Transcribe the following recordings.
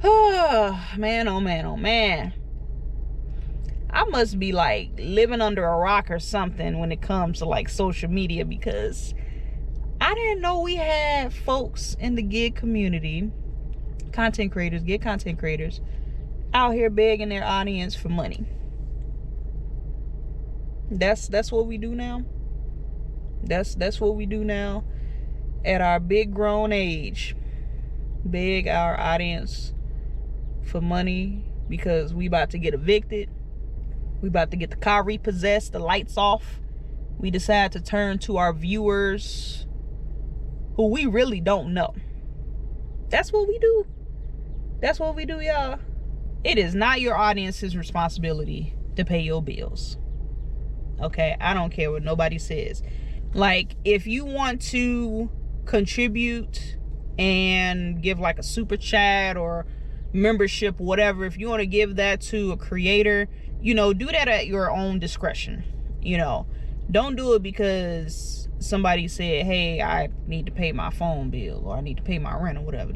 Oh man, oh man, oh man. I must be like living under a rock or something when it comes to like social media, because I didn't know we had folks in the gig community, gig content creators, out here begging their audience for money. That's what we do now. That's what we do now at our big grown age. Beg our audience for money because we about to get evicted. We about to get the car repossessed, the lights off. We decide to turn to our viewers who we really don't know. That's what we do. That's what we do, y'all. It is not your audience's responsibility to pay your bills. Okay? I don't care what nobody says. Like, if you want to contribute and give like a super chat or membership, whatever, if you want to give that to a creator, you know, do that at your own discretion. You know, don't do it because somebody said, hey, I need to pay my phone bill or I need to pay my rent or whatever.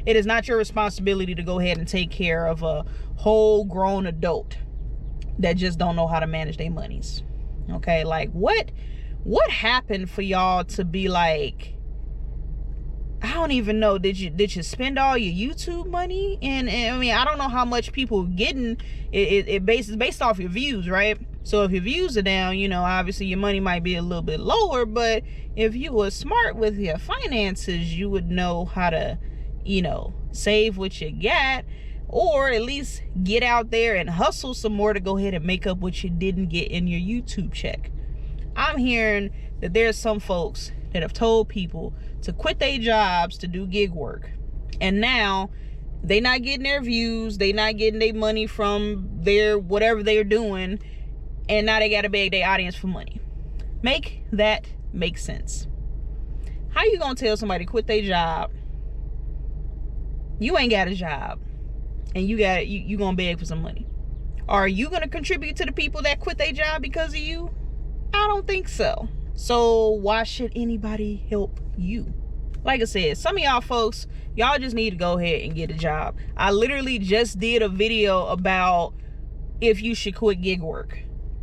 It is not your responsibility to go ahead and take care of a whole grown adult that just don't know how to manage their monies. Okay, like what happened for y'all to be like, I don't even know, did you spend all your YouTube money? And I mean, I don't know how much people getting it based off your views, right? So if your views are down, you know, obviously your money might be a little bit lower, but if you were smart with your finances, you would know how to, you know, save what you got, or at least get out there and hustle some more to go ahead and make up what you didn't get in your YouTube check. I'm hearing that there's some folks that have told people to quit their jobs to do gig work, and now they not getting their views, they not getting their money from their whatever they're doing, and now they gotta beg their audience for money. Make that make sense. How you gonna tell somebody to quit their job? You ain't got a job and you gonna beg for some money. Are you gonna contribute to the people that quit their job because of you? I don't think so. So why should anybody help you? Like I said, some of y'all folks, y'all just need to go ahead and get a job. I literally just did a video about if you should quit gig work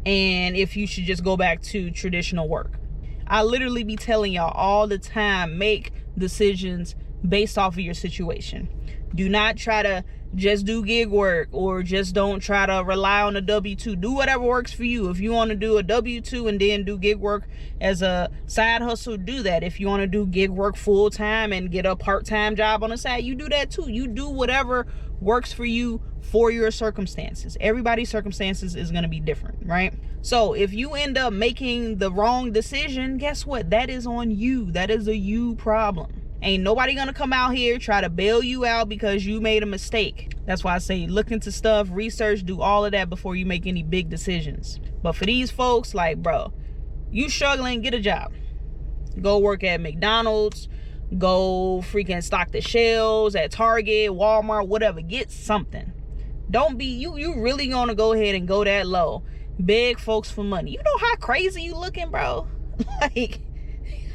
and if you should just go back to traditional work. I literally be telling y'all all the time, make decisions based off of your situation. Do not try to just do gig work, or just don't try to rely on a W-2. Do whatever works for you. If you want to do a W-2 and then do gig work as a side hustle, do that. If you want to do gig work full time and get a part-time job on the side, you do that too. You do whatever works for you for your circumstances. Everybody's circumstances is going to be different, right? So if you end up making the wrong decision, guess what? That is on you. That is a you problem. Ain't nobody gonna come out here try to bail you out because you made a mistake. That's why I say look into stuff, research, do all of that before you make any big decisions. But for these folks, like, bro, you struggling, get a job. Go work at McDonald's, go freaking stock the shelves at Target, Walmart, whatever. Get something. Don't be, you really gonna go ahead and go that low, beg folks for money. You know how crazy you looking, bro? Like,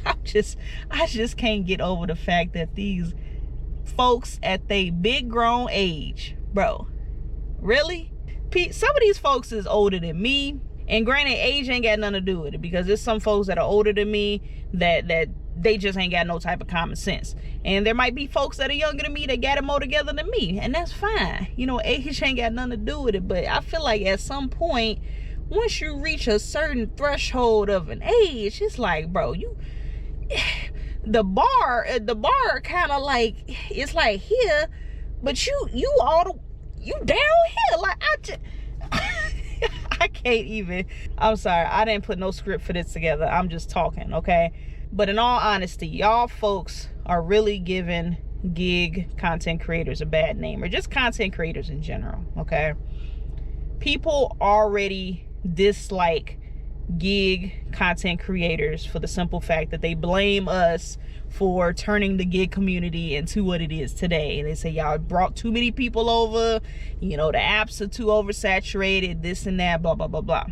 I just can't get over the fact that these folks at they big grown age, bro, really? Some of these folks is older than me, and granted, age ain't got nothing to do with it, because there's some folks that are older than me that they just ain't got no type of common sense. And there might be folks that are younger than me that got it more together than me, and that's fine. You know, age ain't got nothing to do with it. But I feel like at some point, once you reach a certain threshold of an age, it's like, bro, the bar kind of like, it's like here, but you down here. Like, I can't even. I'm sorry, I didn't put no script for this together. I'm just talking, okay? But in all honesty, y'all folks are really giving gig content creators a bad name, or just content creators in general, okay? People already dislike gig content creators for the simple fact that they blame us for turning the gig community into what it is today. They say y'all brought too many people over, you know, the apps are too oversaturated, this and that, blah blah blah blah.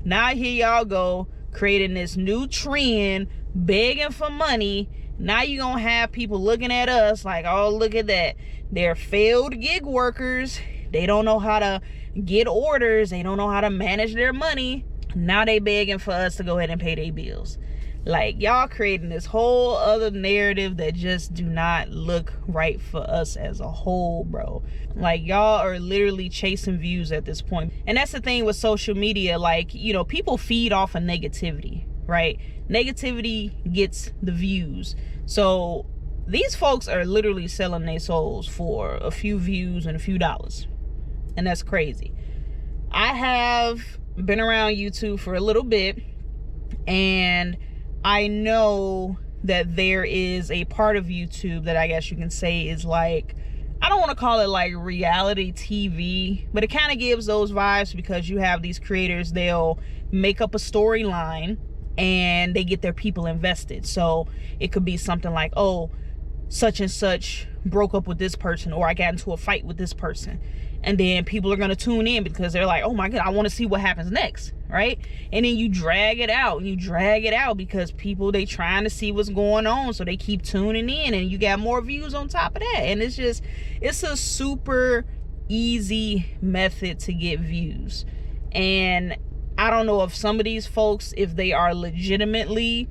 Now here y'all go creating this new trend, begging for money, Now you're gonna have people looking at us like, oh, look at that. They're failed gig workers. They don't know how to get orders. They don't know how to manage their money. Now they begging for us to go ahead and pay their bills. Like, y'all creating this whole other narrative that just do not look right for us as a whole, bro. Like, y'all are literally chasing views at this point. And that's the thing with social media. Like, you know, people feed off of negativity, right? Negativity gets the views. So these folks are literally selling their souls for a few views and a few dollars. And that's crazy. I have been around YouTube for a little bit, and I know that there is a part of YouTube that I guess you can say is like, I don't want to call it like reality TV, but it kind of gives those vibes, because you have these creators, they'll make up a storyline and they get their people invested. So it could be something like, oh, such and such broke up with this person, or I got into a fight with this person. And then people are going to tune in because they're like, oh my God, I want to see what happens next, right? And then you drag it out, and you drag it out because people, they trying to see what's going on. So they keep tuning in, and you got more views on top of that. And it's just, it's a super easy method to get views. And I don't know if some of these folks, if they are legitimately,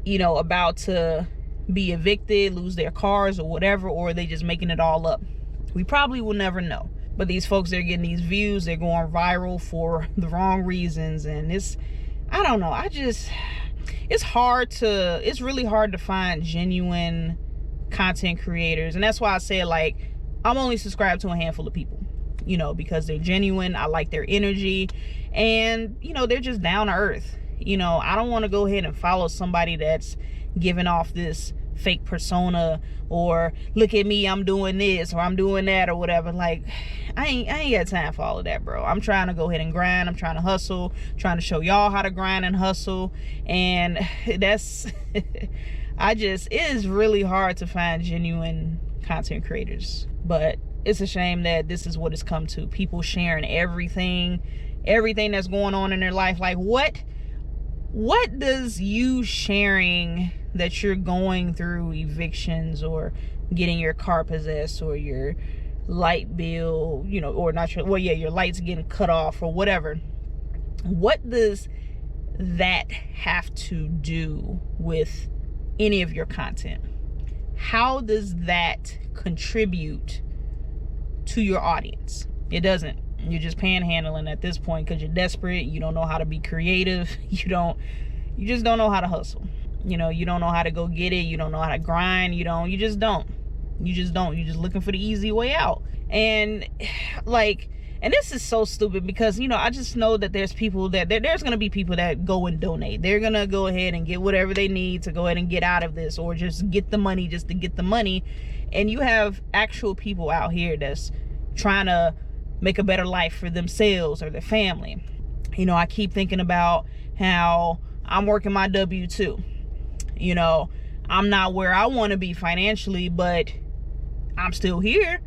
you know, about to be evicted, lose their cars or whatever, or they just making it all up. We probably will never know. But these folks, they're getting these views, they're going viral for the wrong reasons. And it's, I don't know, it's really hard to find genuine content creators. And that's why I said, like, I'm only subscribed to a handful of people, you know, because they're genuine. I like their energy, and, you know, they're just down to earth. You know, I don't want to go ahead and follow somebody that's giving off this fake persona, or look at me, I'm doing this or I'm doing that or whatever. Like, I ain't got time for all of that, bro. I'm trying to go ahead and grind. I'm trying to hustle, trying to show y'all how to grind and hustle. And that's it is really hard to find genuine content creators. But it's a shame that this is what it's come to. People sharing everything that's going on in their life. Like, what does you sharing that you're going through evictions, or getting your car possessed, or your light bill, you know, or not your, well, yeah, your lights getting cut off or whatever, what does that have to do with any of your content? How does that contribute to your audience? It doesn't. You're just panhandling at this point because you're desperate. You don't know how to be creative. You just don't know how to hustle. You know, you don't know how to go get it. You don't know how to grind. You just don't. You're just looking for the easy way out. And like, and this is so stupid because, you know, I just know that there's people that there's going to be people that go and donate. They're going to go ahead and get whatever they need to go ahead and get out of this, or just get the money just to get the money. And you have actual people out here that's trying to make a better life for themselves or their family. You know, I keep thinking about how I'm working my W-2. You know, I'm not where I want to be financially, but I'm still here.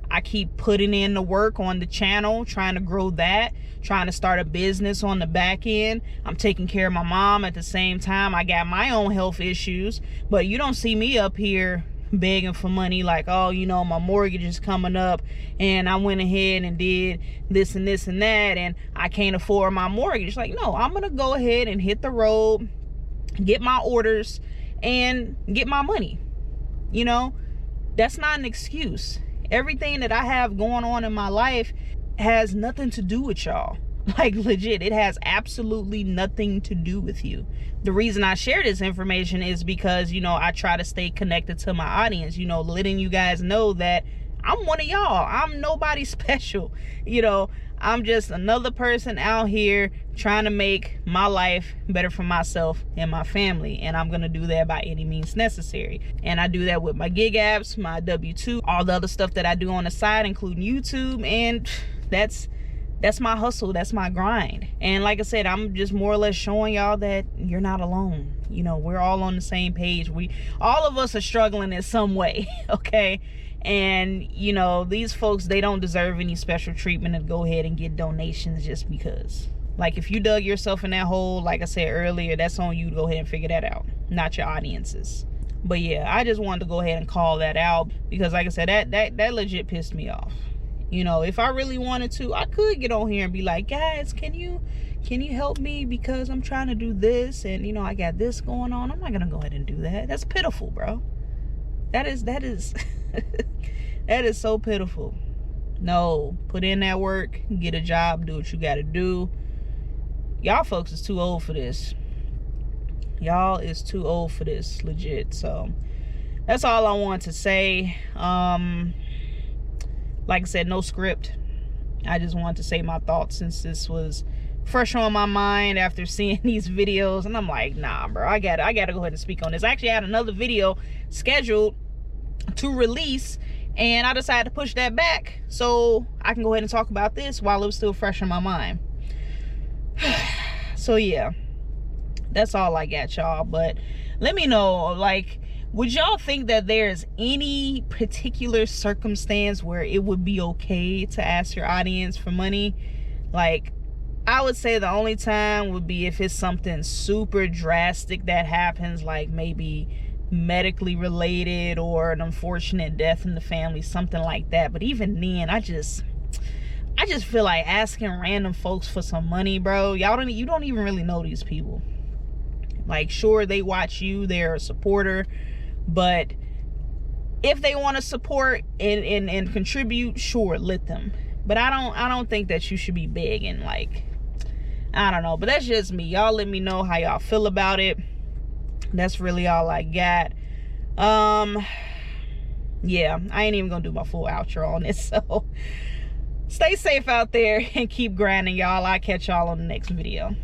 I keep putting in the work on the channel, trying to grow that, trying to start a business on the back end. I'm taking care of my mom at the same time. I got my own health issues, but you don't see me up here begging for money like, oh, you know, my mortgage is coming up and I went ahead and did this and this and that and I can't afford my mortgage. Like, no, I'm gonna go ahead and hit the road, get my orders, and get my money. You know, that's not an excuse. Everything that I have going on in my life has nothing to do with y'all. Like, legit, it has absolutely nothing to do with you. The reason I share this information is because, you know, I try to stay connected to my audience, you know, letting you guys know that I'm one of y'all. I'm nobody special. You know, I'm just another person out here trying to make my life better for myself and my family. And I'm going to do that by any means necessary. And I do that with my gig apps, my W-2, all the other stuff that I do on the side, including YouTube. And that's my hustle. That's my grind. And like I said, I'm just more or less showing y'all that you're not alone. You know, we're all on the same page. All of us are struggling in some way. Okay. And, you know, these folks, they don't deserve any special treatment to go ahead and get donations just because. Like, if you dug yourself in that hole, like I said earlier, that's on you to go ahead and figure that out, not your audiences. But yeah, I just wanted to go ahead and call that out, because like I said, that legit pissed me off. You know, if I really wanted to, I could get on here and be like, guys, can you help me, because I'm trying to do this, and you know, I got this going on. I'm not gonna go ahead and do that. That's pitiful, bro. That is that is so pitiful. No, put in that work, get a job, do what you gotta do. Y'all folks is too old for this. Y'all is too old for this, legit. So that's all I want to say. Like I said, no script. I just wanted to say my thoughts, since this was fresh on my mind after seeing these videos, and I'm like, nah, bro, I gotta go ahead and speak on this. I actually had another video scheduled to release, and I decided to push that back so I can go ahead and talk about this while it was still fresh in my mind. So yeah, that's all I got, y'all. But let me know, like, would y'all think that there's any particular circumstance where it would be okay to ask your audience for money? Like, I would say the only time would be if it's something super drastic that happens, like maybe medically related or an unfortunate death in the family, something like that. But even then, I just feel like asking random folks for some money, bro. You don't even really know these people. Like, sure, they watch you, they're a supporter, but if they want to support and contribute, sure, let them. But I don't think that you should be begging. Like, I don't know, but that's just me. Y'all let me know how y'all feel about it. That's really all I got. Yeah, I ain't even gonna do my full outro on this. So stay safe out there and keep grinding, y'all. I'll catch y'all on the next video.